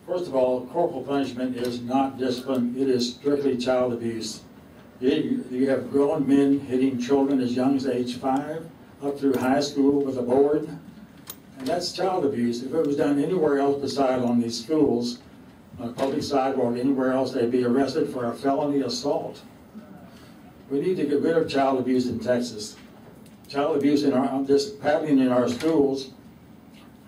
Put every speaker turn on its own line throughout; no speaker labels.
First of all, corporal punishment is not discipline. It is strictly child abuse. You have grown men hitting children as young as age 5 up through high school with a board, and that's child abuse. If it was done anywhere else besides on these schools, on a public sidewalk, anywhere else, they'd be arrested for a felony assault. We need to get rid of child abuse in Texas. Child abuse this paddling in our schools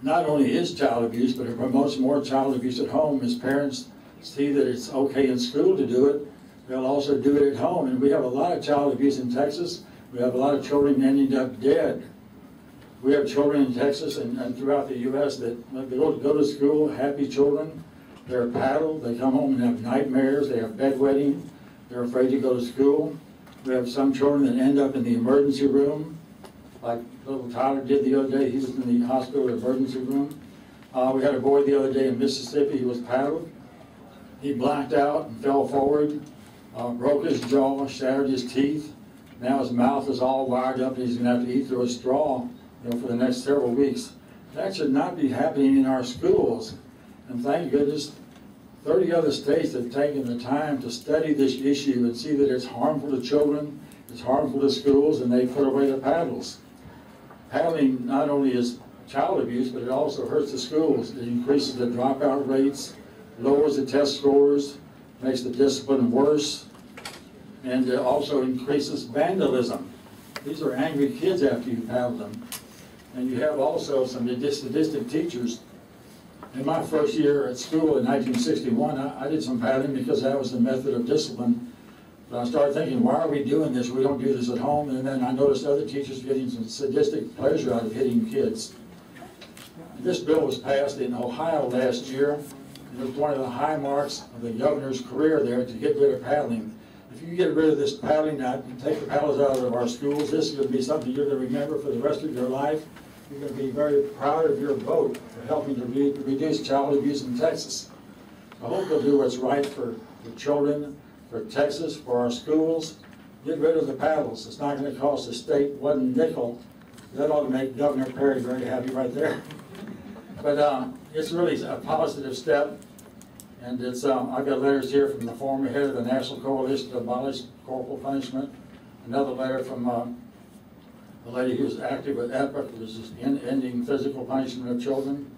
not only is child abuse, but it promotes more child abuse at home. As parents see that it's okay in school to do it, they'll also do it at home. And we have a lot of child abuse in Texas. We have a lot of children ending up dead. We have children in Texas and throughout the U.S. that they go to school, happy children. They're paddled, they come home and have nightmares, they have bedwetting, they're afraid to go to school. We have some children that end up in the emergency room, like little Tyler did the other day. He was in the hospital emergency room. We had a boy the other day in Mississippi. He was paddled. He blacked out and fell forward, broke his jaw, shattered his teeth. Now his mouth is all wired up and he's going to have to eat through a straw, for the next several weeks. That should not be happening in our schools. And thank goodness 30 other states have taken the time to study this issue and see that it's harmful to children, it's harmful to schools, and they put away the paddles. Paddling not only is child abuse, but it also hurts the schools. It increases the dropout rates, lowers the test scores, makes the discipline worse, and it also increases vandalism. These are angry kids after you paddle them. And you have also some sadistic teachers. In my first year at school in 1961, I did some paddling because that was the method of discipline. But I started thinking, why are we doing this? We don't do this at home. And then I noticed other teachers getting some sadistic pleasure out of hitting kids. This bill was passed in Ohio last year. And it was one of the high marks of the governor's career there to get rid of paddling. If you get rid of this paddling now, take the paddles out of our schools, this is going to be something you're going to remember for the rest of your life. You're going to be very proud of your vote for helping to reduce child abuse in Texas. I hope you'll do what's right for children, for Texas, for our schools. Get rid of the paddles. It's not going to cost the state one nickel. That ought to make Governor Perry very happy right there. But it's really a positive step. And it's I've got letters here from the former head of the National Coalition to Abolish Corporal Punishment. Another letter from the lady who was active with EPIC, which is ending physical punishment of children.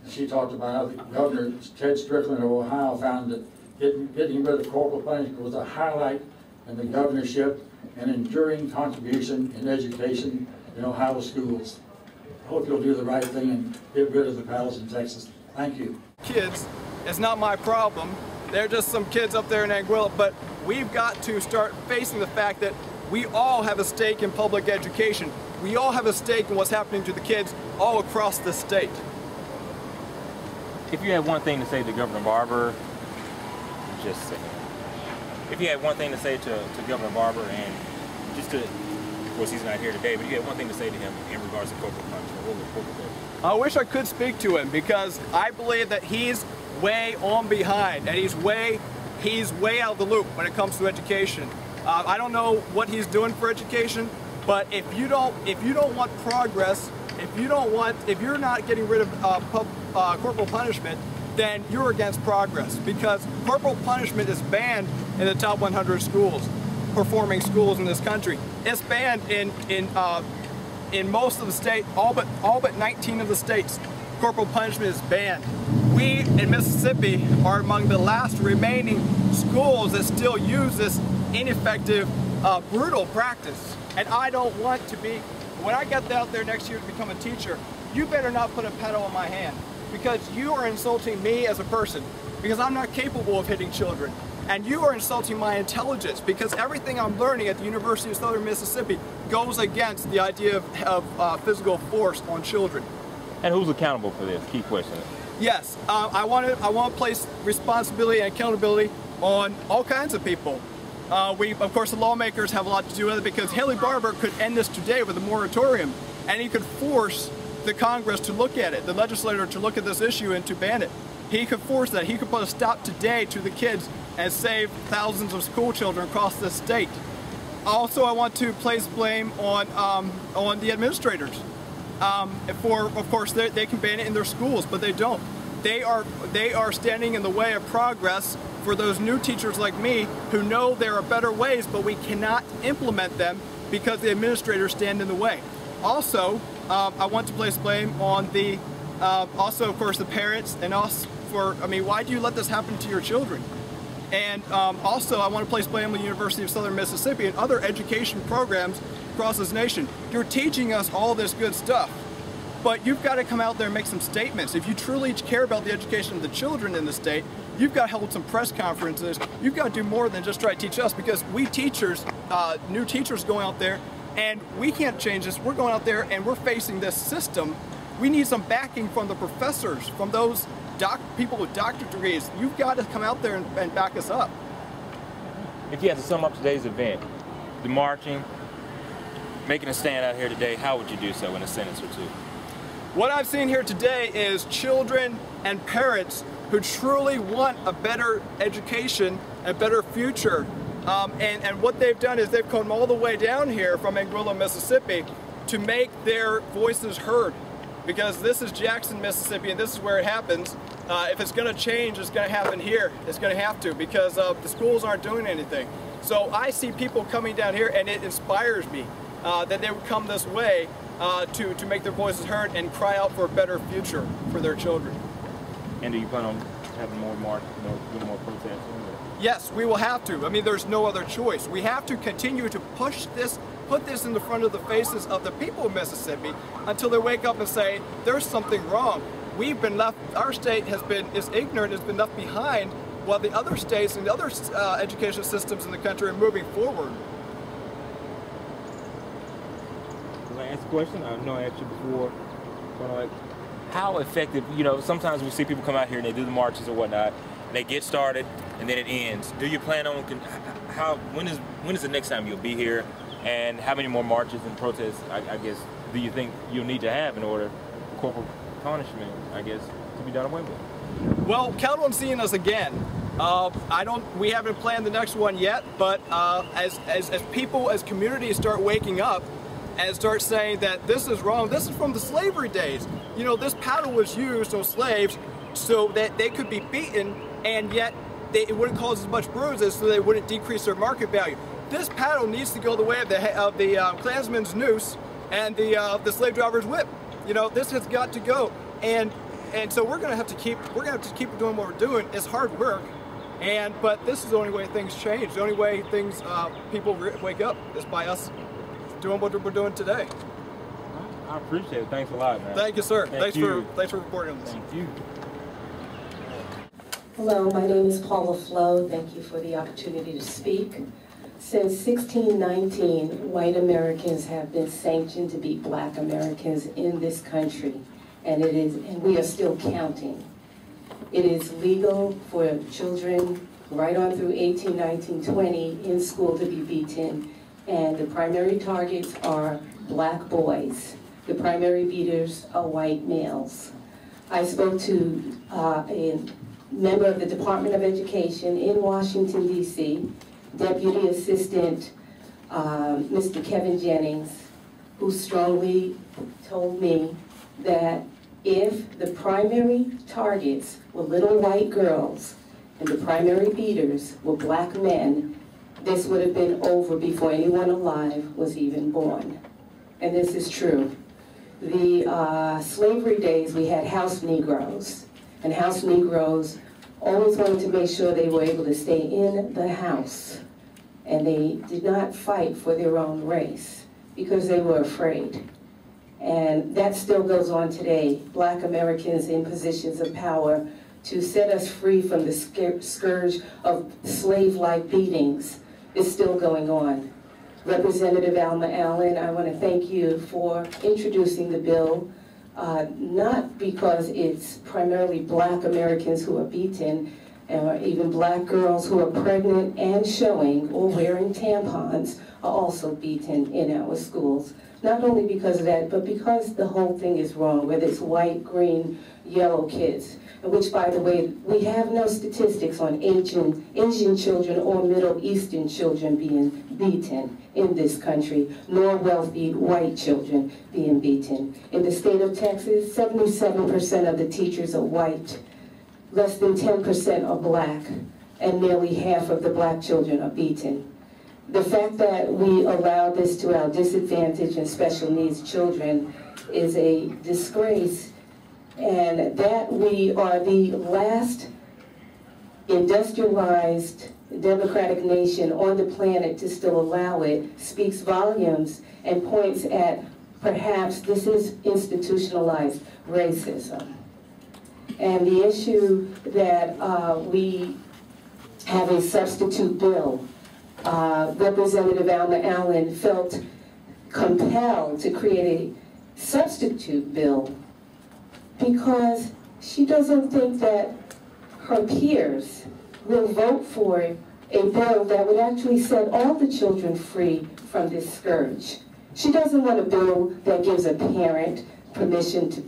And she talked about how the Governor Ted Strickland of Ohio found that getting rid of corporal punishment was a highlight in the governorship and enduring contribution in education in Ohio schools. I hope you'll do the right thing and get rid of the paddles in Texas. Thank you.
Kids, it's not my problem. They're just some kids up there in Anguilla, but we've got to start facing the fact that we all have a stake in public education. We all have a stake in what's happening to the kids all across the state.
If you had one thing to say to Governor Barbour, just say it. If you had one thing to say to Governor Barbour, and just to, of course he's not here today, but if you had one thing to say to him in regards to corporal punishment, what would that be?
I wish I could speak to him because I believe that he's way on behind and he's way out of the loop when it comes to education. I don't know what he's doing for education, but if you don't want progress, if you're not getting rid of corporal punishment, then you're against progress, because corporal punishment is banned in the top 100 schools, performing schools in this country. It's banned in most of the state, all but 19 of the states. Corporal punishment is banned. We in Mississippi are among the last remaining schools that still use this ineffective, brutal practice. And I don't want to be, when I get out there next year to become a teacher, you better not put a pedal in my hand, because you are insulting me as a person, because I'm not capable of hitting children. And you are insulting my intelligence, because everything I'm learning at the University of Southern Mississippi goes against the idea of physical force on children.
And who's accountable for this? Key question.
Yes, I want to place responsibility and accountability on all kinds of people. Of course, the lawmakers have a lot to do with it, because Haley Barbour could end this today with a moratorium, and he could force the Congress to look at it, the legislature to look at this issue and to ban it. He could force that. He could put a stop today to the kids and save thousands of school children across the state. Also, I want to place blame on the administrators. Of course, they can ban it in their schools, but they don't. they are standing in the way of progress for those new teachers like me who know there are better ways, but we cannot implement them because the administrators stand in the way. Also, I want to place blame on the, also of course the parents and us for, I mean, why do you let this happen to your children? And also I want to place blame on the University of Southern Mississippi and other education programs across this nation. You're teaching us all this good stuff, but you've got to come out there and make some statements. If you truly care about the education of the children in the state, you've got to hold some press conferences. You've got to do more than just try to teach us, because we teachers, new teachers going out there, and we can't change this. We're going out there and we're facing this system. We need some backing from the professors, from those people with doctorate degrees. You've got to come out there and back us up.
If you had to sum up today's event, the marching, making a stand out here today, how would you do so in a sentence or two?
What I've seen here today is children and parents who truly want a better education, a better future. And what they've done is they've come all the way down here from Anguilla, Mississippi to make their voices heard. Because this is Jackson, Mississippi, and this is where it happens. If it's going to change, it's going to happen here. It's going to have to, because the schools aren't doing anything. So I see people coming down here, and it inspires me that they would come this way to make their voices heard and cry out for a better future for their children.
And do you plan on having more march, doing more protests?
Yes, we will have to. I mean, there's no other choice. We have to continue to push this, put this in the front of the faces of the people of Mississippi until they wake up and say, there's something wrong. We've been left, our state is ignorant, has been left behind, while the other states and the other education systems in the country are moving forward.
Last question, I know I asked you before, how effective, sometimes we see people come out here and they do the marches or whatnot, and they get started and then it ends. Do you plan on, when is the next time you'll be here, and how many more marches and protests, I guess, do you think you'll need to have in order for corporal punishment, I guess, to be done away with?
Well, count on seeing us again. We haven't planned the next one yet, but as people, as communities start waking up and start saying that this is wrong, this is from the slavery days. This paddle was used on slaves so that they could be beaten, and yet it wouldn't cause as much bruises, so they wouldn't decrease their market value. This paddle needs to go the way of the clansman's noose and the slave driver's whip. This has got to go, and so we're going to have to keep doing what we're doing. It's hard work, but this is the only way things change. The only way people wake up is by us doing what we're doing today.
I appreciate it. Thanks a lot, man.
Thank you, sir. Thanks for reporting on this.
Thank you.
Hello, my name is Paula Flo. Thank you for the opportunity to speak. Since 1619, white Americans have been sanctioned to be black Americans in this country, and we are still counting. It is legal for children right on through 18, 19, 20 in school to be beaten, and the primary targets are black boys. The primary beaters are white males. I spoke to a member of the Department of Education in Washington, D.C., Deputy Assistant Mr. Kevin Jennings, who strongly told me that if the primary targets were little white girls and the primary beaters were black men, this would have been over before anyone alive was even born. And this is true. The slavery days, we had house Negroes, and house Negroes always wanted to make sure they were able to stay in the house, and they did not fight for their own race because they were afraid. And that still goes on today. Black Americans in positions of power to set us free from the scourge of slave-like beatings is still going on. Representative Alma Allen, I want to thank you for introducing the bill, not because it's primarily black Americans who are beaten, or even black girls who are pregnant and showing or wearing tampons are also beaten in our schools. Not only because of that, but because the whole thing is wrong, whether it's white, green, yellow kids, which, by the way, we have no statistics on Asian children or Middle Eastern children being beaten in this country, nor wealthy white children being beaten. In the state of Texas, 77% of the teachers are white. less than 10% are black, and nearly half of the black children are beaten. The fact that we allow this to our disadvantaged and special needs children is a disgrace, and that we are the last industrialized democratic nation on the planet to still allow it speaks volumes and points at perhaps this is institutionalized racism. And the issue that we have a substitute bill, Representative Alma Allen felt compelled to create a substitute bill because she doesn't think that her peers will vote for a bill that would actually set all the children free from this scourge. She doesn't want a bill that gives a parent permission to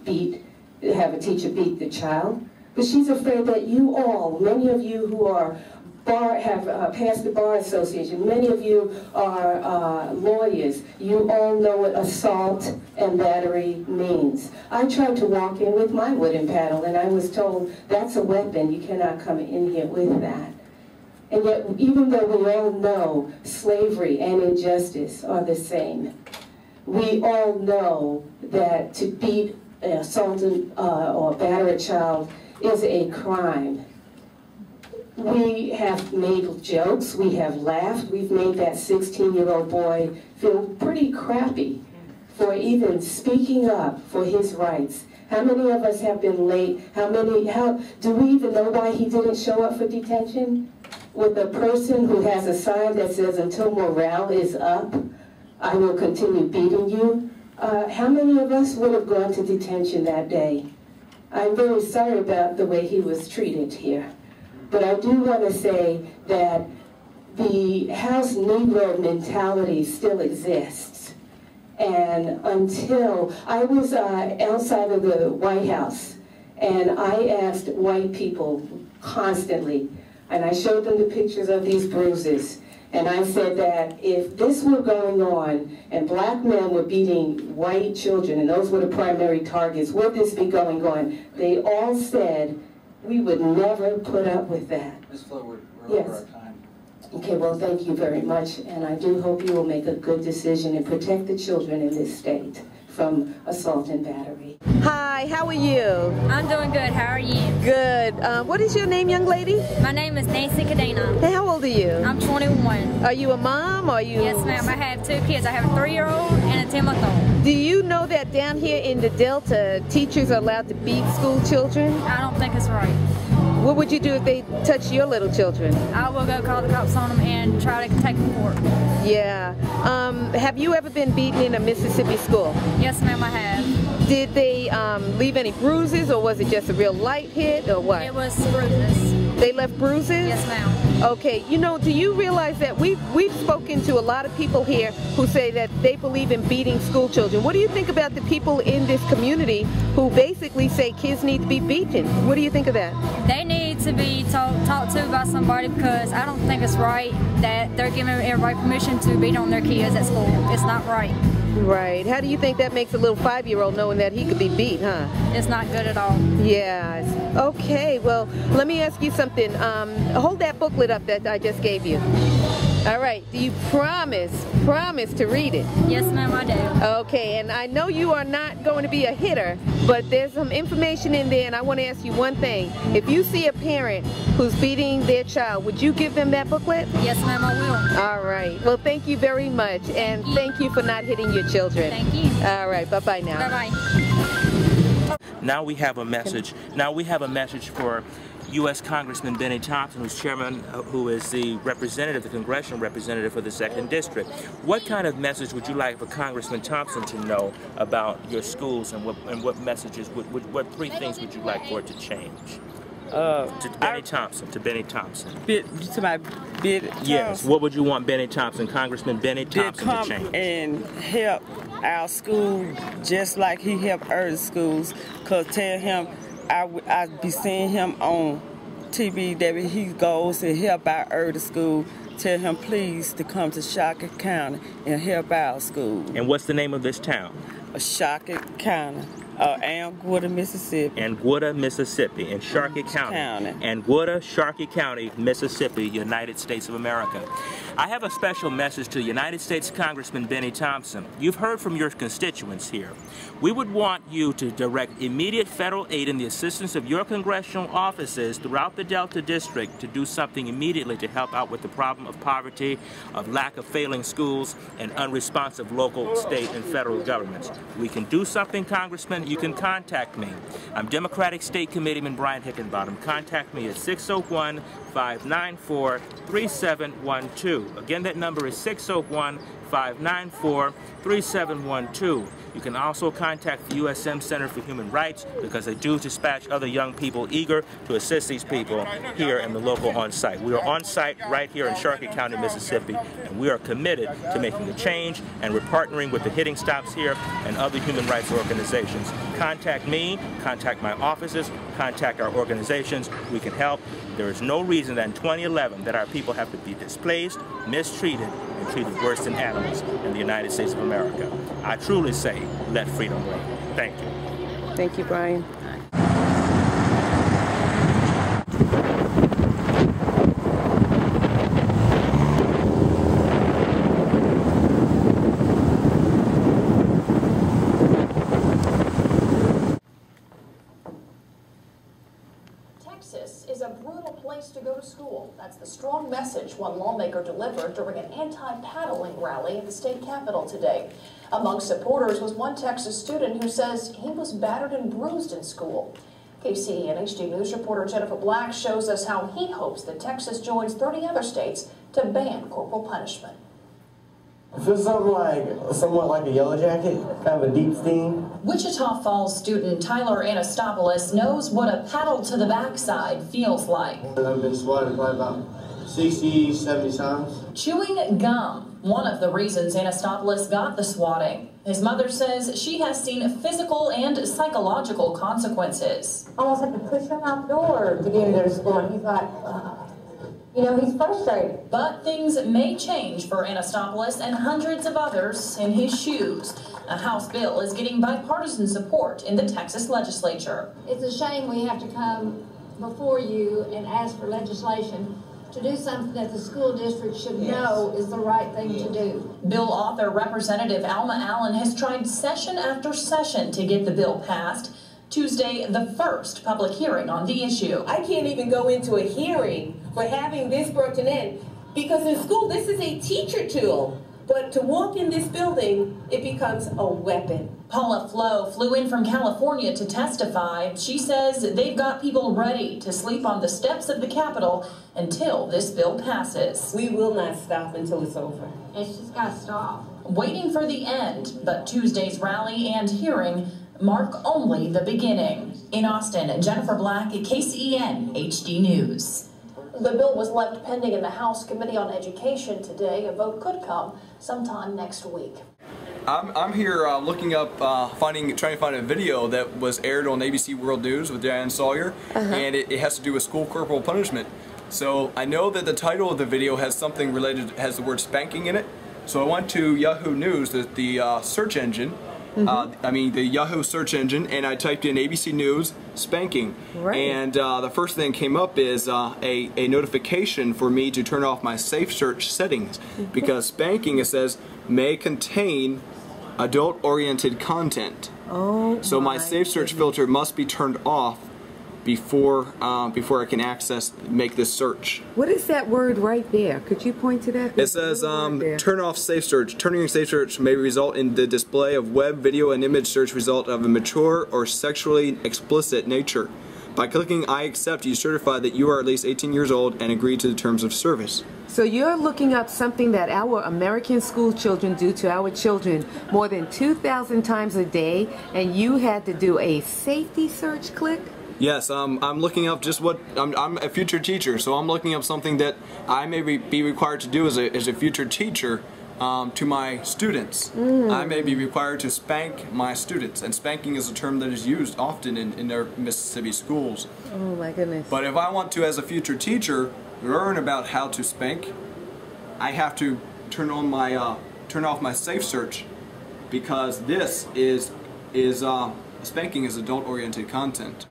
have a teacher beat the child, but she's afraid that you all, many of you who are have passed the Bar Association, many of you are lawyers, you all know what assault and battery means. I tried to walk in with my wooden paddle and I was told, that's a weapon, you cannot come in here with that. And yet, even though we all know slavery and injustice are the same, we all know that to beat, assault or batter a child is a crime. We have made jokes, we have laughed, we've made that 16-year-old boy feel pretty crappy for even speaking up for his rights. How many of us have been late? Do we even know why he didn't show up for detention? With a person who has a sign that says, until morale is up, I will continue beating you. How many of us would have gone to detention that day? I'm very sorry about the way he was treated here. But I do want to say that the House Negro mentality still exists. And until I was outside of the White House, and I asked white people constantly, and I showed them the pictures of these bruises, and I said that if this were going on and black men were beating white children, and those were the primary targets, would this be going on? They all said, we would never put up with that.
Ms. Flo, we're over our time.
Okay, well, thank you very much, and I do hope you will make a good decision and protect the children in this state from assault and battery.
Hi, how are you?
I'm doing good. How are you?
Good. What is your name, young lady?
My name is Nancy Cadena.
Hey, how old are you?
I'm 21.
Are you a mom? Or are you?
Yes, ma'am. I have 2 kids. I have a 3-year-old and a 10-month-old.
Do you know that down here in the Delta, teachers are allowed to beat school children?
I don't think it's right.
What would you do if they touch your little children?
I will go call the cops on them and try to take them to court.
Yeah. Have you ever been beaten in a Mississippi school?
Yes, ma'am, I have.
Did they leave any bruises, or was it just a real light hit, or what?
It was bruises.
They left bruises?
Yes, ma'am.
Okay, you know, do you realize that we've spoken to a lot of people here who say that they believe in beating school children. What do you think about the people in this community who basically say kids need to be beaten? What do you think of that?
They need to be talked to by somebody, because I don't think it's right that they're giving everybody permission to beat on their kids at school. It's not right.
Right. How do you think that makes a little 5-year-old knowing that he could be beat, huh?
It's not good at all.
Yes. Okay, well, let me ask you something. Hold that booklet up that I just gave you. All right. Do you promise to read it?
Yes, ma'am, I do.
Okay, and I know you are not going to be a hitter, but there's some information in there, and I want to ask you one thing. If you see a parent who's beating their child, would you give them that booklet?
Yes, ma'am, I will.
All right. Well, thank you very much, and thank you for not hitting your children.
Thank you.
All right. Bye-bye now.
Bye-bye.
Now we have a message. Now we have a message for U.S. Congressman Benny Thompson, who's chairman, who is the representative, the congressional representative for the 2nd District. What kind of message would you like for Congressman Thompson to know about your schools, and what messages, what 3 things would you like for it to change? To Benny Thompson. Yes. What would you want Benny Thompson, Congressman Benny Thompson, to change?
And help our school just like he helped other schools. Cause tell him I be seeing him on TV that he goes and help our other school. Tell him please to come to Shockett County and help our school.
And what's the name of this town?
Shockett County. Anguilla, Mississippi.
Anguilla, Mississippi, in Sharkey County. Anguilla, Sharkey County, Mississippi, United States of America. I have a special message to United States Congressman Benny Thompson. You've heard from your constituents here. We would want you to direct immediate federal aid and the assistance of your congressional offices throughout the Delta District to do something immediately to help out with the problem of poverty, of lack of failing schools, and unresponsive local, state, and federal governments. We can do something, Congressman. You can contact me. I'm Democratic State Committeeman Brian Hickenbottom. Contact me at 601-594-3712. Again, that number is 601-594-3712. You can also contact the USM Center for Human Rights because they do dispatch other young people eager to assist these people here in the local on-site. We are on-site right here in Sharkey County, Mississippi, and we are committed to making a change, and we're partnering with the Hitting Stops here and other human rights organizations. Contact me, contact my offices, contact our organizations. We can help. There is no reason that in 2011 that our people have to be displaced, mistreated, and treated worse than animals in the United States of America. I truly say, let freedom reign. Thank you.
Thank you, Brian.
Texas is a brutal place to go to school. That's the strong message one lawmaker delivered during an anti-paddling rally at the state capitol today. Among supporters was one Texas student who says he was battered and bruised in school. KCEN HD News reporter Jennifer Black shows us how he hopes that Texas joins 30 other states to ban corporal punishment.
It feels somewhat like a yellow jacket, kind of a deep sting.
Wichita Falls student Tyler Anastopoulos knows what a paddle to the backside feels like.
I've been swatted probably about 60, 70 times.
Chewing gum, one of the reasons Anastopoulos got the swatting. His mother says she has seen physical and psychological consequences.
Almost had to push him out the door to get into school, and he thought, you know, he's frustrated.
But things may change for Anastopoulos and hundreds of others in his shoes. A House bill is getting bipartisan support in the Texas legislature.
It's a shame we have to come before you and ask for legislation to do something that the school district should know is the right thing to do.
Bill author Representative Alma Allen has tried session after session to get the bill passed. Tuesday, the first public hearing on the issue.
I can't even go into a hearing for having this brought to an end because in school this is a teacher tool, but to walk in this building it becomes a weapon.
Paula Flo flew in from California to testify. She says they've got people ready to sleep on the steps of the Capitol until this bill passes.
We will not stop until it's over.
It's just got to stop.
Waiting for the end, but Tuesday's rally and hearing mark only the beginning. In Austin, Jennifer Black at KCEN HD News. The bill was left pending in the House Committee on Education today. A vote could come sometime next week.
I'm here looking up, trying to find a video that was aired on ABC World News with Diane Sawyer, and it has to do with school corporal punishment. So I know that the title of the video has something related, has the word spanking in it. So I went to Yahoo News, the search engine. The Yahoo search engine, and I typed in ABC News spanking, and the first thing that came up is a notification for me to turn off my safe search settings because spanking, it says, may contain adult-oriented content. So my safe search filter must be turned off before I can make this search.
What is that word right there? Could you point to that?
It says turn off safe search. Turning safe search may result in the display of web, video, and image search result of a mature or sexually explicit nature. By clicking I accept, you certify that you are at least 18 years old and agree to the terms of service.
So you're looking up something that our American school children do to our children more than 2,000 times a day, and you had to do a safety search click?
Yes, I'm looking up just what, I'm a future teacher, so I'm looking up something that I may be required to do as a future teacher to my students. I may be required to spank my students, and spanking is a term that is used often in their Mississippi schools.
Oh my goodness.
But if I want to, as a future teacher, learn about how to spank, I have to turn off my safe search, because this is Spanking is adult-oriented content.